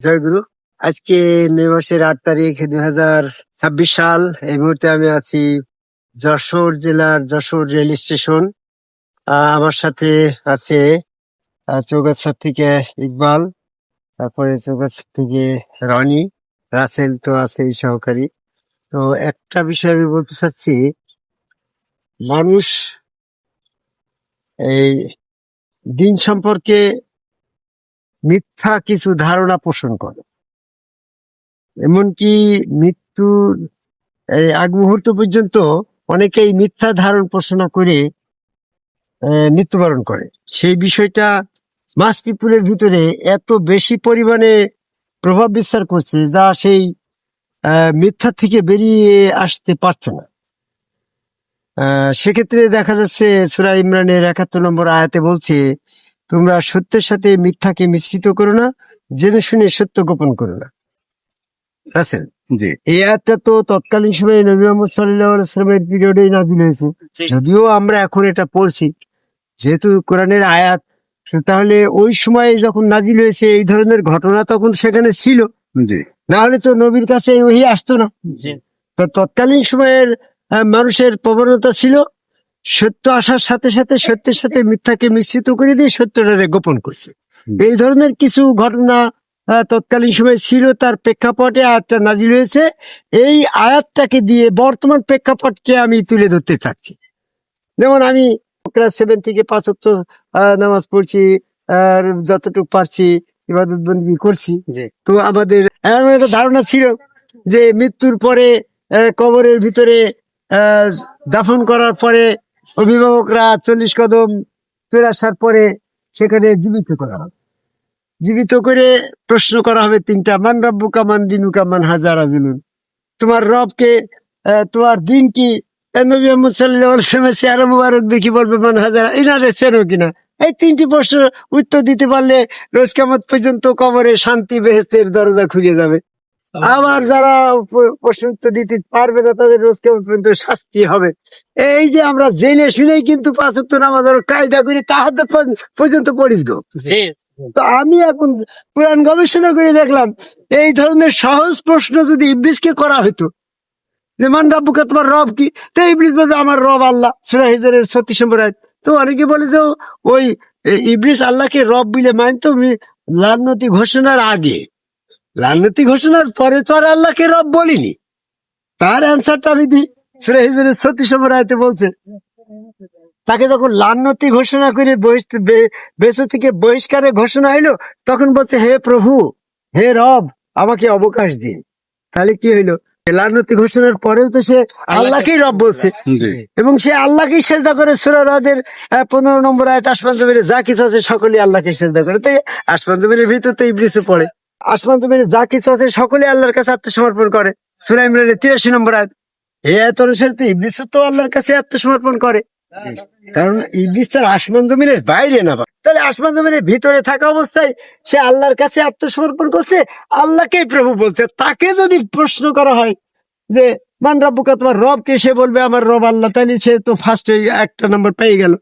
জয়গুরু। আজকে মে মাসের 8 তারিখ 2026 সাল। এই মুহূর্তে আমি আছি যশোর জেলার যশোর রেল স্টেশন। আমার সাথে আছে চৌগাছা থেকে ইকবাল, তারপরে চৌগাছা থেকে রনি, রাসেল তো আছে সহকারী। তো একটা বিষয় আমি বলতে চাচ্ছি, মানুষ এই দিন সম্পর্কে মিথ্যা কিছু ধারণা পোষণ করে, এমনকি মৃত্যুর এই আগ মুহূর্ত পর্যন্ত অনেকেই মিথ্যা ধারণ পোষণ করে মৃত্যুবরণ করে। সেই বিষয়টা মাস পিপুলের ভিতরে এত বেশি পরিমাণে প্রভাব বিস্তার করছে, যা সেই মিথ্যা থেকে বেরিয়ে আসতে পারছে না। সেক্ষেত্রে দেখা যাচ্ছে সূরা ইমরানের 71 নম্বর আয়াতে বলছে, তোমরা সত্যের সাথে মিথ্যাকে মিশ্রিত করো না, জেনে শুনে সত্য গোপন করো না। আছেন জি এই আয়াতটা তো তৎকালীন সময়ে নবী মুহাম্মদ সাল্লাল্লাহু আলাইহি ওয়াসাল্লামের পিরিয়ডেই নাযিল হয়েছে। যদিও আমরা এখন এটা পড়ছি, যেহেতু কোরআনের আয়াত, তাহলে ওই সময়ে যখন নাযিল হয়েছে এই ধরনের ঘটনা তখন সেখানে ছিল, জি না হলে তো নবীর কাছে এই ওহী আসতো না। তো তৎকালীন সময়ের মানুষের প্রবণতা ছিল সত্য আসার সাথে সাথে সত্যের সাথে মিথ্যাকে মিশ্রিত করে দিয়ে সত্যটাকে গোপন করছে। এই ধরনের কিছু ঘটনা তৎকালীন সময় ছিল, তার প্রেক্ষাপটে আয়াতটা নাযিল হয়েছে। এই আয়াতটাকে দিয়ে বর্তমান প্রেক্ষাপটকে আমি তুলে ধরতে চাচ্ছি। যেমন আমি ক্লাস 7 থেকে 5 ওয়াক্ত নামাজ পড়ছি, আর যতটুকু পারছি ইবাদত বন্দেগী করছি। তো আমাদের এমন একটা ধারণা ছিল যে মৃত্যুর পরে কবরের ভিতরে দাফন করার পরে অভিভাবকরা 40 কদম চলে আসার পরে সেখানে জীবিত করা হবে। জীবিত করে প্রশ্ন করা হবে তিনটা, মান রব্বুকা মান দিনুকা মান হাজারা জুলুন। তোমার রবকে, তোমার দিন কি? নবী মুহাম্মদ সাল্লাল্লাহু আলাইহি ওয়াসাল্লামের চেহারা মুবারক দেখি বলবে মান হাজারা, ইনারে চেনো কিনা? এই তিনটি প্রশ্ন উত্তর দিতে পারলে রোজ কিয়ামত পর্যন্ত কবরে শান্তি বেহেশতের দরজা খুলে যাবে। আবার যারা প্রশ্ন উত্তর দিতে পারবে না তাদের রোজ কিয়ামত পর্যন্ত শাস্তি হবে। এই যে আমরা জেনে শুনেই কিন্তু 5 ওয়াক্ত নামাজ কায়দা করে তাহাজ্জুদ পর্যন্ত পড়িস গো। তো আমি এখন কোরআন গবেষণা করে দেখলাম, এই ধরনের সহজ প্রশ্ন যদি ইবলিসকে করা হতো যে মান রাব্বুকা, তোমার রব কি? তো ইবলিস বলবে আমার রব আল্লাহ, সূরা হিজরের 36 নম্বর আয়াত। তো অনেকে বলে যে ওই ইবলিস আল্লাহকে রব বলে মানতো লানতি ঘোষণার আগে, লানতি ঘোষণার পরে তো আর আল্লাহকে রব বলিনি। তার অ্যান্সারটা আমি দিই, সূরা হিজরের 36 নম্বর আয়াতে বলছে, তাকে যখন লান্নতি ঘোষণা করে বেঁচে থেকে বহিষ্কারের ঘোষণা হইলো, তখন বলছে হে প্রভু, হে রব, আমাকে অবকাশ দিন। তাহলে কি হইলো? লান্নতি ঘোষণার পরেও তো সে আল্লাহকেই রব বলছে, এবং সে আল্লাহকেই সেজদা করে। সূরা রাদের 15 নম্বর আয়াত, আসমান জমিনে যা কিছু আছে সকলে আল্লাহকে সেজদা করে। তাই আসমান জমিনের ভিতর তো ইবলিসও পড়ে। আসমান জমিনে যা কিছু আছে সকলে আল্লাহর কাছে আত্মসমর্পণ করে, সূরা ইমরানের 83 নম্বর আয়াত। এই আয়াত অনুসারে তো ইবলিসও তো আল্লাহর কাছে আত্মসমর্পণ করে, কারণ ইবলিস তার আসমান জমিনের বাইরে না। তাহলে আসমান জমিনের ভিতরে থাকা অবস্থায় সে আল্লাহর কাছে আত্মসমর্পণ করছে, আল্লাহকেই প্রভু বলছে। তাকে যদি প্রশ্ন করা হয় যে মান রাব্বুকা, তোমার রব কে? সে বলবে আমার রব আল্লাহ। তাহলে সে তো ফার্স্ট একটা নম্বর পেয়ে গেল।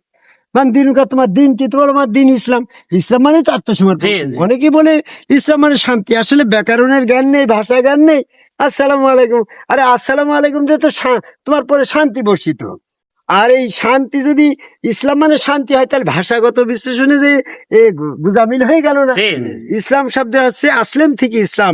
মান দিনুকা, তোমার দিন কি? তোমার আমার দিন ইসলাম। ইসলাম মানে তো আত্মসমর্পণ। অনেকে বলে ইসলাম মানে শান্তি, আসলে ব্যাকরণের জ্ঞান নেই, ভাষা জ্ঞান নেই। আসসালামু আলাইকুম, আরে আসসালামু আলাইকুম যে তো তোমার পরে শান্তি বর্ষিত। আর এই শান্তি যদি ইসলাম মানে শান্তি হয়, তাহলে ভাষাগত বিশ্লেষণে যে গুজামিল হয়ে গেল না? ইসলাম শব্দ হচ্ছে আসলাম থেকে ইসলাম,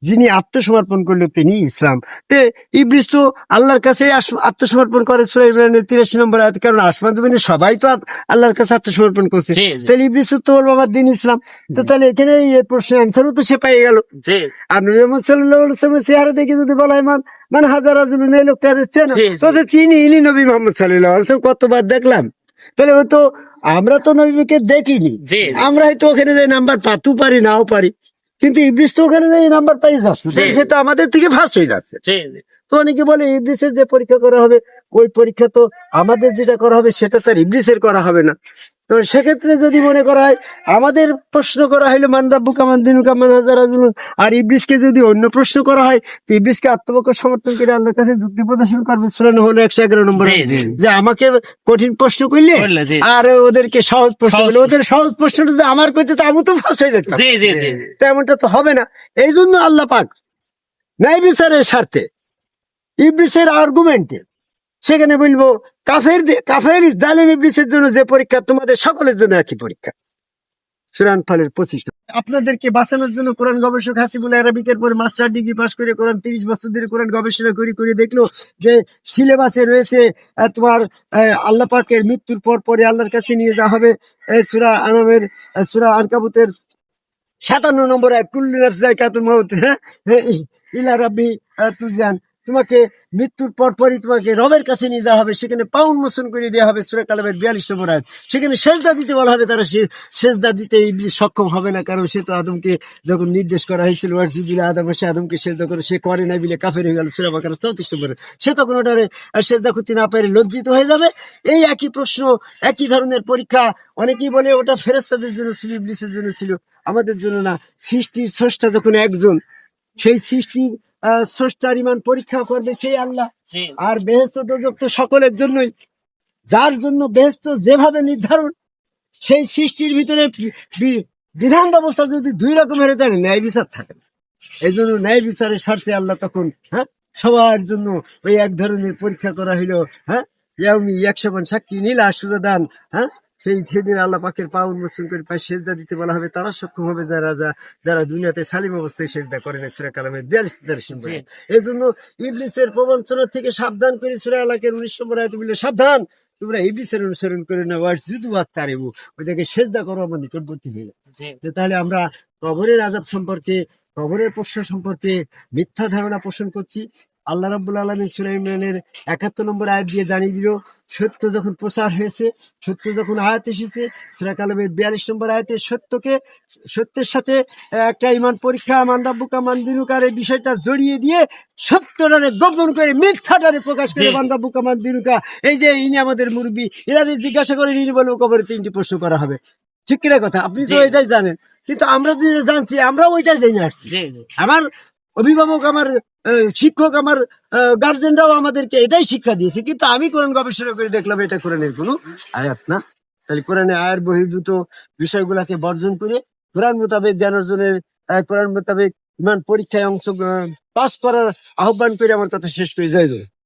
যিনি আত্মসমর্পণ করলো তিনি ইসলাম। তে ইবলিস তো আল্লাহর কাছে আত্মসমর্পণ করে, সূরা ইমরানের 83 নম্বর আয়াত। কারণ আসমান জমিনে সবাই তো আল্লাহর কাছে আত্মসমর্পণ করছে। তাহলে ইবলিস তো বলবো আমার দিন ইসলাম। তো তাহলে এখানে এই প্রশ্নের অ্যান্সারও তো সে পেয়ে গেল। আর নবী মুহাম্মদ সাল্লাল্লাহু আলাইহি ওয়াসাল্লামের চেহারা দেখে যদি বলা হয় মান হাজারা জুলুন, এই লোকটা চেনো? তো চিনি, ইনি নবী মুহাম্মদ সাল্লাল্লাহু আলাইহি ওয়াসাল্লাম, কতবার দেখলাম। তাহলে হয়তো আমরা তো নবীকে দেখিনি, আমরা হয়তো ওখানে যাই নাম্বার পাতেও পারি, নাও পারি, কিন্তু ইবলিস তো ওখানে যাই নাম্বার পাই যাচ্ছে, সে তো আমাদের থেকে ফার্স্ট হয়ে যাচ্ছে। তো অনেকে বলে ইবলিসের যে পরীক্ষা করা হবে ওই পরীক্ষা তো আমাদের যেটা করা হবে সেটা তার ইবলিসের করা হবে না। তো সেক্ষেত্রে যদি মনে করা হয় আমাদের প্রশ্ন করা হইলো মান রাব্বুকা মান দীনুকা মান হাযা রাজুলুন, আর ইবলিসকে যদি অন্য প্রশ্ন করা হয় তো ইবলিসকে আত্মপক্ষ সমর্থন করে আল্লাহর কাছে যুক্তি প্রদর্শন করবে। সূরা নহল 111 নম্বর, যে আমাকে কঠিন প্রশ্ন করলে আর ওদেরকে সহজ প্রশ্ন করলে, ওদের সহজ প্রশ্নটা যদি আমার করতে তো আমি তো ফার্স্ট হয়ে যেতাম। তেমনটা তো হবে না। এই জন্য আল্লাহ পাক ন্যায় বিচারের স্বার্থে ইবলিসের আর্গুমেন্টে সেখানে বলবো কাফের জালিম ইবলিসের জন্য যে পরীক্ষা তোমাদের সকলের জন্য একই পরীক্ষা। সূরা আনফালের 25। আপনাদেরকে বাঁচানোর জন্য কোরআন গবেষক হাসিবুল আরাবিকের পরে মাস্টার ডিগ্রি পাশ করে কোরআন 30 বছর ধরে কোরআন গবেষণা করে দেখলো যে সিলেবাসে রয়েছে তোমার আল্লাহ পাকের মৃত্যুর পরে আল্লাহর কাছে নিয়ে যাওয়া হবে সূরা আনামের সূরা আনকাবুতের 57 নম্বর আয়াত, কুল্লু নাফসিন যায়কাতুল মাউত ইলা রাব্বি তুরজান। তোমাকে মৃত্যুর পরই তোমাকে রবের কাছে নিয়ে যাওয়া হবে, সেখানে পা উন্মোচন করে দেওয়া হবে। সূরা কালামের 42 নম্বর আয়াত। সেখানে সেজদা দিতে বলা হবে, তারা সেজদা দিতে ইবলিস সক্ষম হবে না, কারণ সে তো আদমকে যখন নির্দেশ করা হয়েছিল ওয়াসজুদু আদম, সে আদমকে সেজদা করে, সে করে নাই বলে কাফের হয়ে গেল। সূরা বাকারা 34 নম্বর। সে তখন ওটারে সেজদা করতে না পারে লজ্জিত হয়ে যাবে। এই একই প্রশ্ন, একই ধরনের পরীক্ষা। অনেকেই বলে ওটা ফেরেশতাদের জন্য ছিল, ইবলিসের জন্য ছিল, আমাদের জন্য না। সৃষ্টির স্রষ্টা যখন একজন, সেই সৃষ্টির স্রষ্টার ইমান পরীক্ষা করবে সেই আল্লাহ। আর বেহেশত দোজখ তো সকলের জন্যই, যার জন্য বেহেশত যেভাবে নির্ধারণ, সেই সৃষ্টির ভিতরে বিধান ব্যবস্থা যদি দুই রকমের তাহলে ন্যায় বিচার থাকে। এই জন্য ন্যায় বিচারের স্বার্থে আল্লাহ তখন সবার জন্য ওই এক ধরনের পরীক্ষা করা হইলো। ইয়াউমি ইয়াকশাফান সাক্ষী নীলা সুজাদান। সেই সেদিন আল্লাহ পাকের পা উন্মোচন করে পায়ে সেজদা দিতে বলা হবে, তারা সক্ষম হবে যারা দুনিয়াতে সালিম অবস্থায় সেজদা করে না। সূরা কালামের 42 নম্বর। এই জন্য ইবলিসের প্রবঞ্চনা থেকে সাবধান করে সূরা আলাকের 19 নম্বর আয়াতে বলল, সাবধান তোমরা ইবলিসের অনুসরণ করে না, ওয়াসজুদু ওয়াক্তারিবু, ওই জায়গায় সেজদা করো আমার নিকটবর্তী হয়ে। তাহলে আমরা কবরের আযাব সম্পর্কে, কবরের প্রশ্ন সম্পর্কে মিথ্যা ধারণা পোষণ করছি। আল্লাহ রাব্বুল আলামিন সূরা ইমরানের 71 নম্বর আয়াত দিয়ে জানিয়ে দিল, সত্য যখন প্রচার হয়েছে, সত্য যখন আয়াত এসেছে, সূরা কালামের 42 নম্বর আয়াতে সত্যের সাথে একটা ইমান পরীক্ষা, মান রাব্বুকা মান দীনুকার এই বিষয়টা জড়িয়ে দিয়ে সত্যটারে গোপন করে মিথ্যাটারে প্রকাশ করে মান রাব্বুকা মান দীনুকা। এই যে ইনি আমাদের মুরব্বী, এনারে জিজ্ঞাসা করে ইনি বলবো কবরে 3টি প্রশ্ন করা হবে। ঠিক কিনা কথা? আপনি তো এটাই জানেন, কিন্তু আমরা যেটা জানছি আমরা ওইটাই জেনে আসছি। আমার অভিভাবক, আমার শিক্ষক, আমার গার্জেনরাও আমাদেরকে এটাই শিক্ষা দিয়েছে, কিন্তু আমি কোরআন গবেষণা করে দেখলাম এটা কোরআনের কোনো আয়াত না। তাহলে কোরআনে আয়ার বহির্ভূত বিষয়গুলাকে বর্জন করে কোরআন মোতাবেক জ্ঞান অর্জনের, কোরআন মোতাবেক ইমান পরীক্ষায় পাস করার আহ্বান করে আমার কথা শেষ করে যাই।